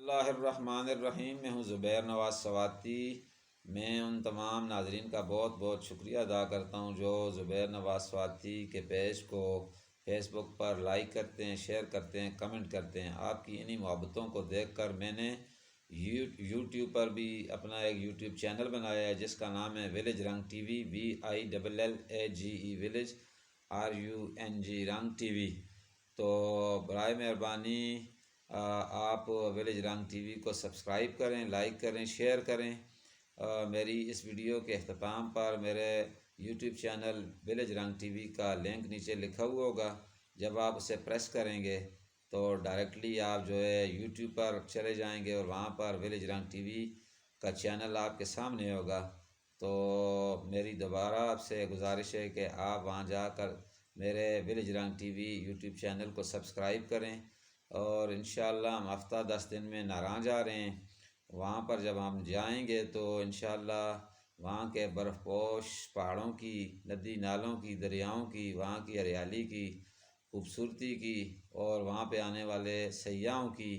اللہ الرحمن الرحیم۔ میں ہوں زبیر نواز سواتی۔ میں ان تمام ناظرین کا بہت بہت شکریہ ادا کرتا ہوں جو زبیر نواز سواتی کے پیج کو فیس بک پر لائک کرتے ہیں، شیئر کرتے ہیں، کمنٹ کرتے ہیں۔ آپ کی انہی محبتوں کو دیکھ کر میں نے یوٹیوب پر بھی اپنا ایک یوٹیوب چینل بنایا ہے جس کا نام ہے ولیج رنگ T V, VILLAGE village RUNG رنگ ٹی وی۔ تو برائے مہربانی آپ ولیج رنگ ٹی وی کو سبسکرائب کریں، لائک کریں، شیئر کریں۔ میری اس ویڈیو کے اختتام پر میرے یوٹیوب چینل ولیج رنگ ٹی وی کا لنک نیچے لکھا ہوا ہوگا۔ جب آپ اسے پریس کریں گے تو ڈائریکٹلی آپ جو ہے یوٹیوب پر چلے جائیں گے اور وہاں پر ولیج رنگ ٹی وی کا چینل آپ کے سامنے ہوگا۔ تو میری دوبارہ آپ سے گزارش ہے کہ آپ وہاں جا کر میرے ولیج رنگ ٹی وی یوٹیوب چینل کو سبسکرائب کریں، اور انشاءاللہ ہم ہفتہ 10 دن میں ناراں جا رہے ہیں۔ وہاں پر جب ہم جائیں گے تو انشاءاللہ وہاں کے برف پوش پہاڑوں کی، ندی نالوں کی، دریاؤں کی، وہاں کی ہریالی کی، خوبصورتی کی اور وہاں پہ آنے والے سیاحوں کی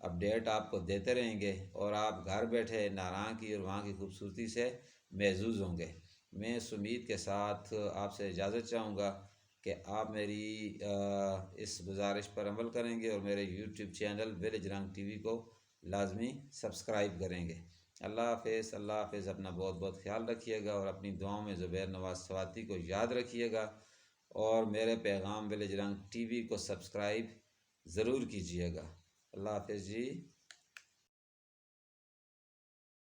اپڈیٹ آپ کو دیتے رہیں گے، اور آپ گھر بیٹھے ناراں کی اور وہاں کی خوبصورتی سے محظوظ ہوں گے۔ میں اس امید کے ساتھ آپ سے اجازت چاہوں گا کہ آپ میری اس گزارش پر عمل کریں گے اور میرے یوٹیوب چینل ولیج رنگ ٹی وی کو لازمی سبسکرائب کریں گے۔ اللہ حافظ، اللہ حافظ۔ اپنا بہت بہت خیال رکھیے گا اور اپنی دعاؤں میں زبیر نواز سواتی کو یاد رکھیے گا، اور میرے پیغام ولیج رنگ ٹی وی کو سبسکرائب ضرور کیجیے گا۔ اللہ حافظ جی۔